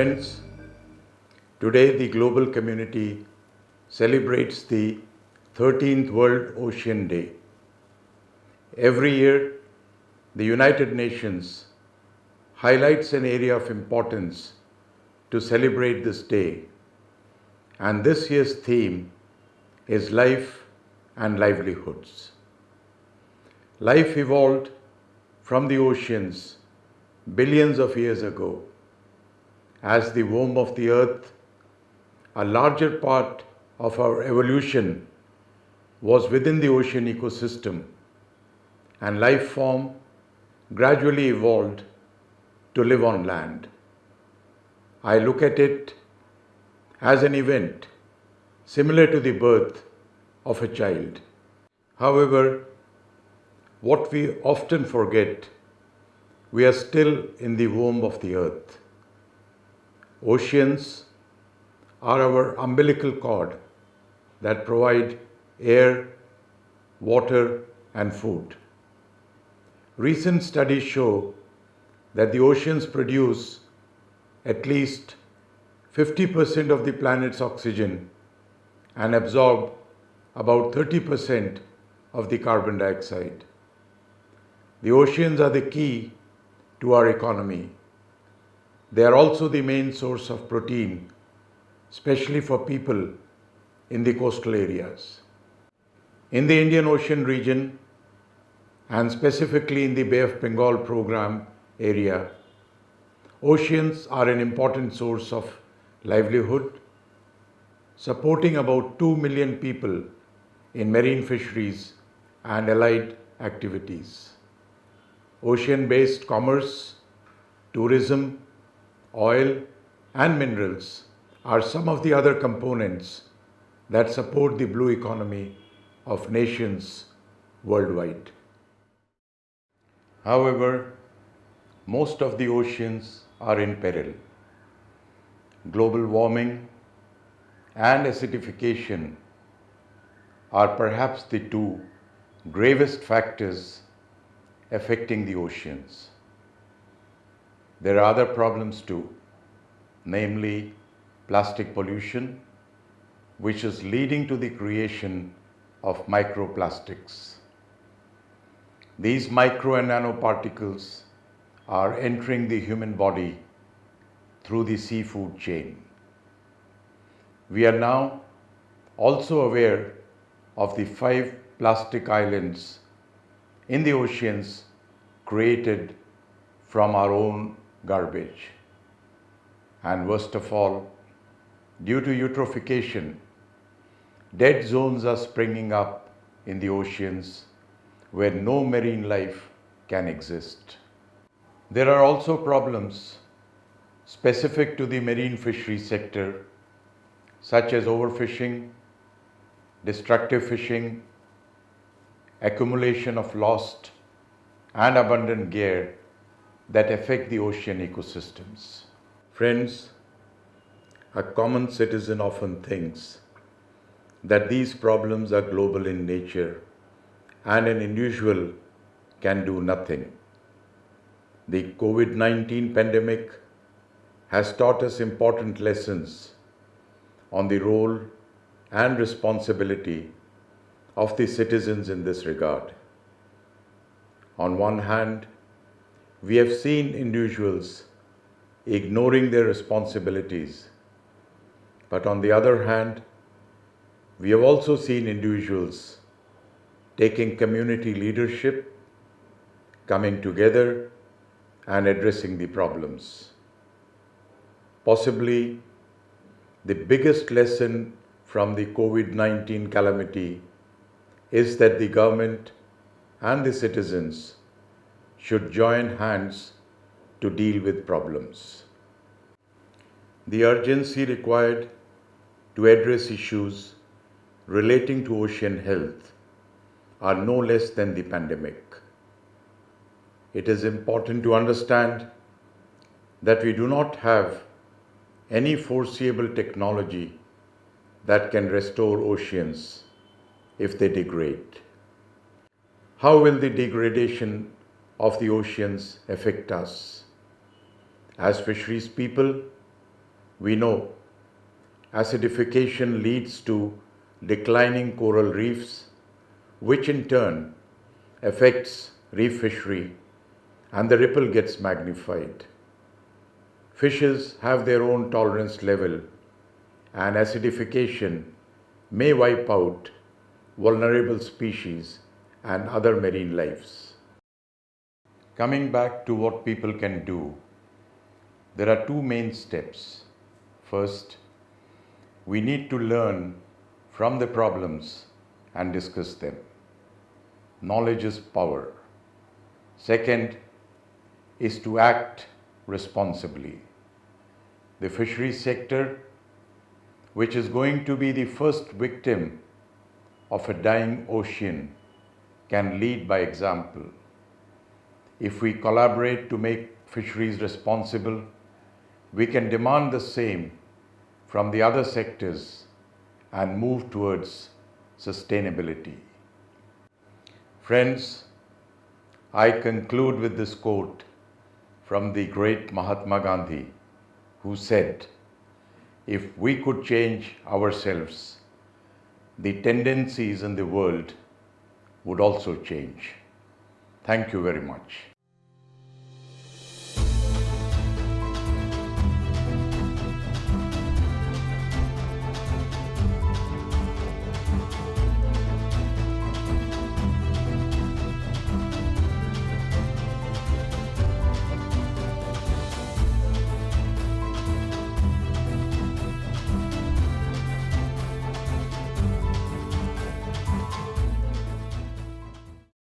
Friends, today the global community celebrates the 13th World Ocean Day. Every year, the United Nations highlights an area of importance to celebrate this day, and this year's theme is Life and Livelihoods. Life evolved from the oceans billions of years ago. As the womb of the earth, a larger part of our evolution was within the ocean ecosystem, and life form gradually evolved to live on land. I look at it as an event similar to the birth of a child. However, what we often forget, we are still in the womb of the earth. Oceans are our umbilical cord that provide air, water, and food. Recent studies show that the oceans produce at least 50% of the planet's oxygen and absorb about 30% of the carbon dioxide. The oceans are the key to our economy. They are also the main source of protein, especially for people in the coastal areas. In the Indian Ocean region, and specifically in the Bay of Bengal program area, oceans are an important source of livelihood, supporting about 2 million people in marine fisheries and allied activities. Ocean-based commerce, tourism, oil, and minerals are some of the other components that support the blue economy of nations worldwide. However, most of the oceans are in peril. Global warming and acidification are perhaps the two gravest factors affecting the oceans. There are other problems too, namely plastic pollution, which is leading to the creation of microplastics. These micro and nanoparticles are entering the human body through the seafood chain. We are now also aware of the 5 plastic islands in the oceans created from our own garbage. And worst of all, due to eutrophication, dead zones are springing up in the oceans where no marine life can exist. There are also problems specific to the marine fishery sector, such as overfishing, destructive fishing, accumulation of lost and abundant gear that affect the ocean ecosystems. Friends, a common citizen often thinks that these problems are global in nature and an individual can do nothing. The COVID-19 pandemic has taught us important lessons on the role and responsibility of the citizens in this regard. On one hand, we have seen individuals ignoring their responsibilities, but on the other hand, we have also seen individuals taking community leadership, coming together and addressing the problems. Possibly the biggest lesson from the COVID-19 calamity is that the government and the citizens should join hands to deal with problems. The urgency required to address issues relating to ocean health are no less than the pandemic. It is important to understand that we do not have any foreseeable technology that can restore oceans if they degrade. How will the degradation of the oceans affect us? As fisheries people, We know acidification leads to declining coral reefs, which in turn affects reef fishery, and the ripple gets magnified. Fishes have their own tolerance level, and acidification may wipe out vulnerable species and other marine lives. Coming back to what people can do, there are two main steps. First, we need to learn from the problems and discuss them. Knowledge is power. Second is to act responsibly. The fisheries sector, which is going to be the first victim of a dying ocean, can lead by example. If we collaborate to make fisheries responsible, we can demand the same from the other sectors and move towards sustainability. Friends, I conclude with this quote from the great Mahatma Gandhi, who said, "If we could change ourselves, the tendencies in the world would also change." Thank you very much.